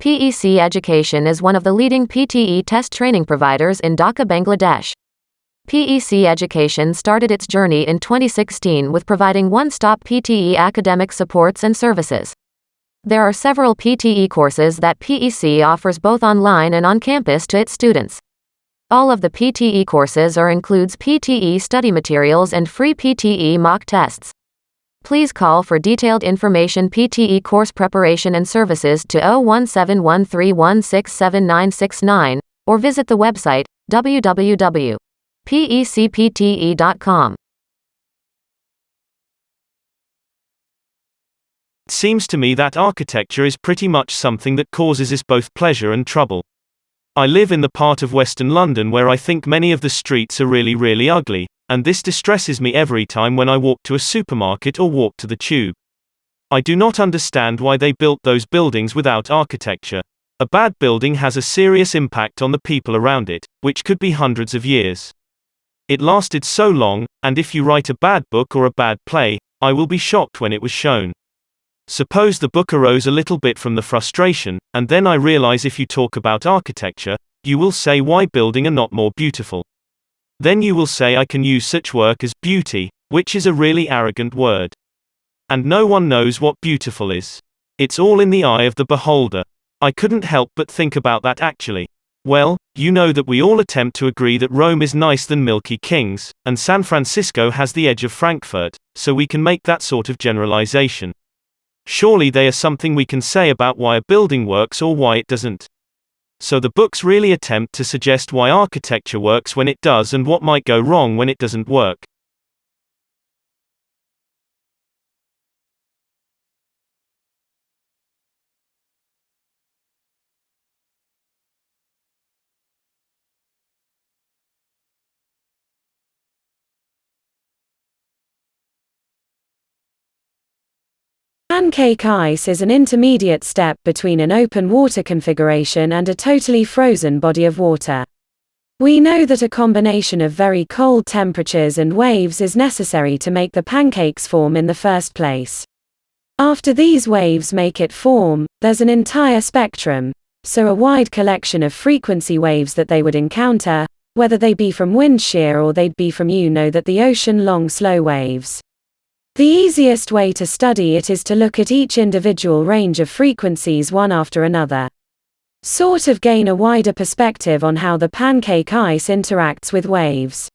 PEC Education is one of the leading PTE Test training providers in Dhaka, Bangladesh. PEC Education started its journey in 2016 with providing one-stop PTE academic supports and services. There are several PTE courses that PEC offers both online and on campus to its students. All of the PTE courses includes PTE study materials and free PTE mock tests. Please call for detailed information PTE course preparation and services to 01713167969 or visit the website www.pecpte.com. It seems to me that architecture is pretty much something that causes us both pleasure and trouble. I live in the part of Western London where I think many of the streets are really ugly, and this distresses me every time when I walk to a supermarket or walk to the tube. I do not understand why they built those buildings without architecture. A bad building has a serious impact on the people around it, which could be hundreds of years. It lasted so long, and if you write a bad book or a bad play, I will be shocked when it was shown. Suppose the book arose a little bit from the frustration, and then I realize if you talk about architecture, you will say why building are not more beautiful. Then you will say I can use such work as beauty, which is a really arrogant word. And no one knows what beautiful is. It's all in the eye of the beholder. I couldn't help but think about that actually. Well, you know that we all attempt to agree that Rome is nicer than Milky Kings, and San Francisco has the edge of Frankfurt, so we can make that sort of generalization. Surely they are something we can say about why a building works or why it doesn't. So the books really attempt to suggest why architecture works when it does and what might go wrong when it doesn't work. Pancake Ice is an intermediate step between an open water configuration and a totally frozen body of water. We know that a combination of very cold temperatures and waves is necessary to make the pancakes form in the first place. After these waves make it form, there's an entire spectrum, so a wide collection of frequency waves that they would encounter, whether they be from wind shear or they'd be from the ocean long slow waves. The easiest way to study it is to look at each individual range of frequencies one after another. Sort of gain a wider perspective on how the pancake ice interacts with waves.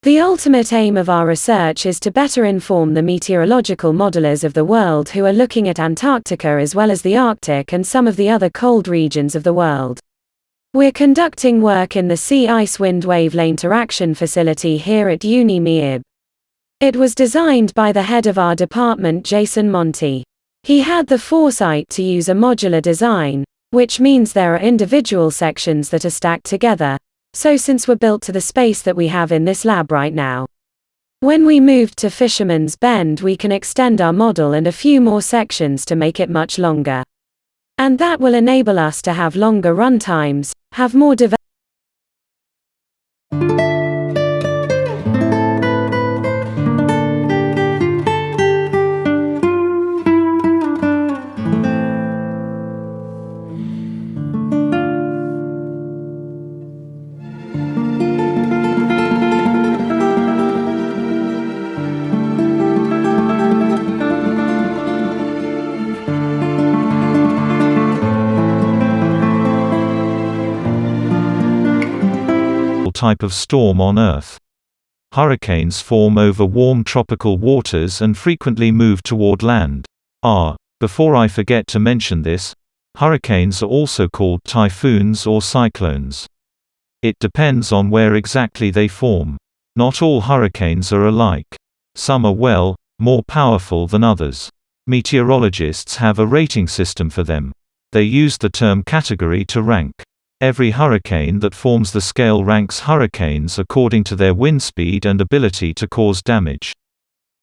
The ultimate aim of our research is to better inform the meteorological modelers of the world who are looking at Antarctica as well as the Arctic and some of the other cold regions of the world. We're conducting work in the Sea Ice Wind Wave Interaction Facility here at Uni Mirpur. It was designed by the head of our department, Jason Monti. He had the foresight to use a modular design, which means there are individual sections that are stacked together, so since we're built to the space that we have in this lab right now. When we moved to Fisherman's Bend, we can extend our model and a few more sections to make it much longer. And that will enable us to have longer run times, have more type of storm on Earth. Hurricanes form over warm tropical waters and frequently move toward land. Before I forget to mention this, hurricanes are also called typhoons or cyclones. It depends on where exactly they form. Not all hurricanes are alike. Some are more powerful than others. Meteorologists have a rating system for them. They use the term category to rank. Every hurricane that forms the scale ranks hurricanes according to their wind speed and ability to cause damage.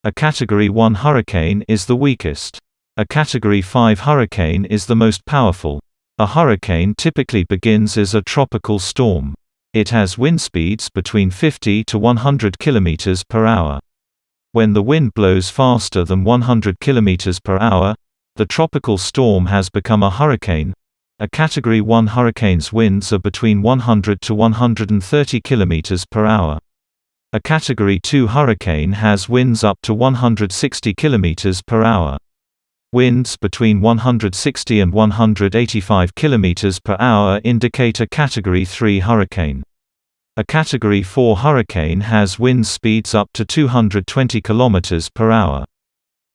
A Category 1 hurricane is the weakest. A Category 5 hurricane is the most powerful. A hurricane typically begins as a tropical storm. It has wind speeds between 50 to 100 km per hour. When the wind blows faster than 100 km per hour, the tropical storm has become a hurricane. A Category 1 hurricane's winds are between 100 to 130 km per hour. A Category 2 hurricane has winds up to 160 km per hour. Winds between 160 and 185 km per hour indicate a Category 3 hurricane. A Category 4 hurricane has wind speeds up to 220 km per hour.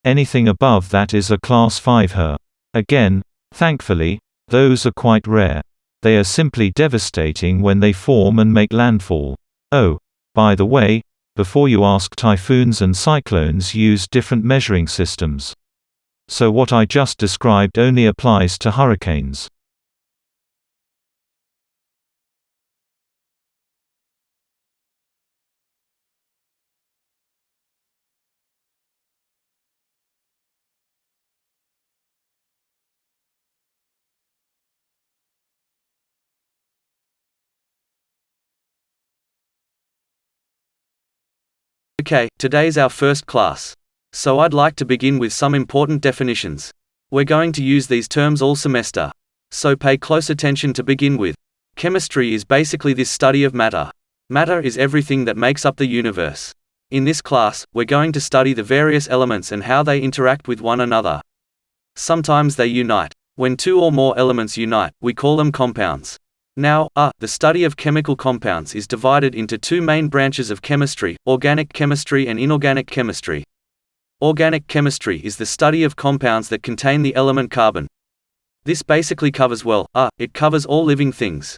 Anything above that is a Class 5 HUR. Again, thankfully, those are quite rare. They are simply devastating when they form and make landfall. Oh, by the way, before you ask, typhoons and cyclones use different measuring systems. So what I just described only applies to hurricanes. Okay, today's our first class. So I'd like to begin with some important definitions. We're going to use these terms all semester. So pay close attention to begin with. Chemistry is basically this study of matter. Matter is everything that makes up the universe. In this class, we're going to study the various elements and how they interact with one another. Sometimes they unite. When two or more elements unite, we call them compounds. Now, the study of chemical compounds is divided into two main branches of chemistry, organic chemistry and inorganic chemistry. Organic chemistry is the study of compounds that contain the element carbon. This basically covers it covers all living things.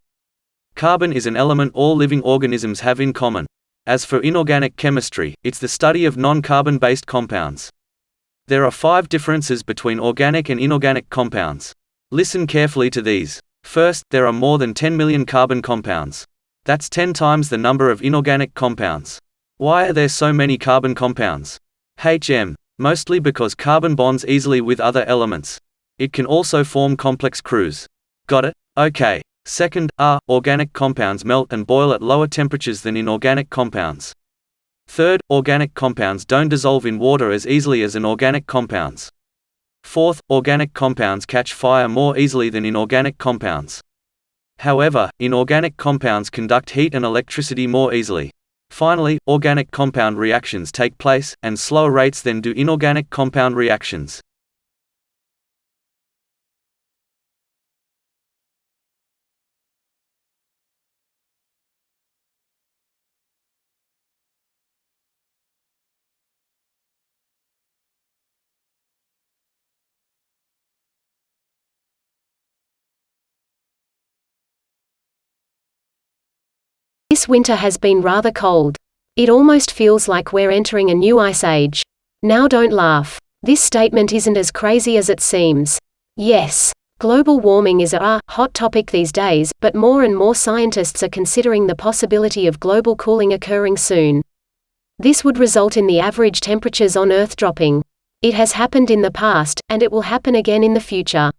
Carbon is an element all living organisms have in common. As for inorganic chemistry, it's the study of non-carbon-based compounds. There are 5 differences between organic and inorganic compounds. Listen carefully to these. First, there are more than 10 million carbon compounds. That's 10 times the number of inorganic compounds. Why are there so many carbon compounds? Mostly because carbon bonds easily with other elements. It can also form complex crews. Got it? Okay. Second, organic compounds melt and boil at lower temperatures than inorganic compounds. Third, organic compounds don't dissolve in water as easily as inorganic compounds. Fourth, organic compounds catch fire more easily than inorganic compounds. However, inorganic compounds conduct heat and electricity more easily. Finally, organic compound reactions take place at slower rates than do inorganic compound reactions. This winter has been rather cold. It almost feels like we're entering a new ice age. Now don't laugh. This statement isn't as crazy as it seems. Yes, global warming is a hot topic these days, but more and more scientists are considering the possibility of global cooling occurring soon. This would result in the average temperatures on Earth dropping. It has happened in the past, and it will happen again in the future.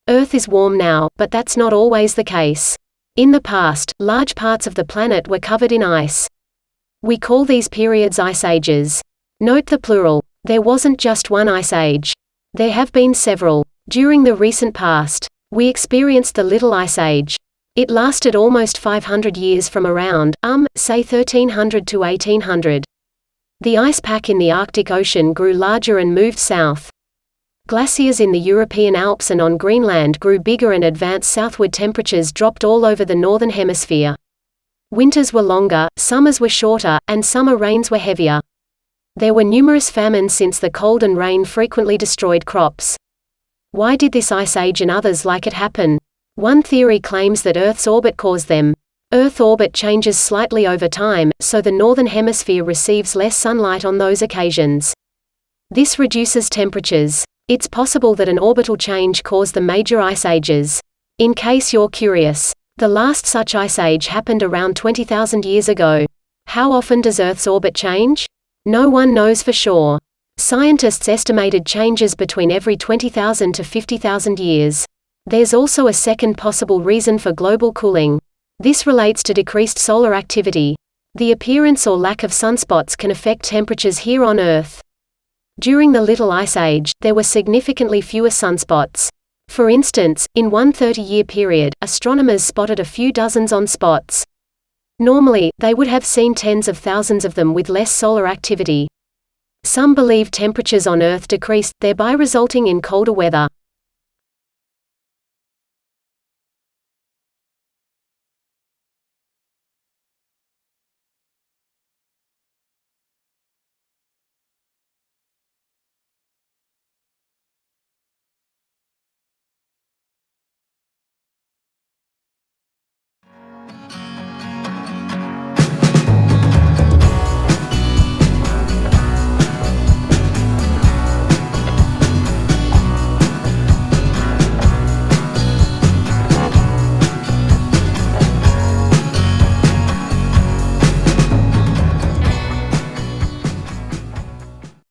Earth is warm now, but that's not always the case. In the past, large parts of the planet were covered in ice. We call these periods ice ages. Note the plural. There wasn't just one ice age. There have been several. During the recent past, we experienced the Little Ice Age. It lasted almost 500 years from around, say 1300 to 1800. The ice pack in the Arctic Ocean grew larger and moved south. Glaciers in the European Alps and on Greenland grew bigger and advanced southward. Temperatures dropped all over the northern hemisphere. Winters were longer, summers were shorter, and summer rains were heavier. There were numerous famines since the cold and rain frequently destroyed crops. Why did this ice age and others like it happen? One theory claims that Earth's orbit caused them. Earth orbit changes slightly over time, so the northern hemisphere receives less sunlight on those occasions. This reduces temperatures. It's possible that an orbital change caused the major ice ages. In case you're curious, the last such ice age happened around 20,000 years ago. How often does Earth's orbit change? No one knows for sure. Scientists estimated changes between every 20,000 to 50,000 years. There's also a second possible reason for global cooling. This relates to decreased solar activity. The appearance or lack of sunspots can affect temperatures here on Earth. During the Little Ice Age, there were significantly fewer sunspots. For instance, in one 30-year period, astronomers spotted a few dozens on spots. Normally, they would have seen tens of thousands of them with less solar activity. Some believe temperatures on Earth decreased, thereby resulting in colder weather.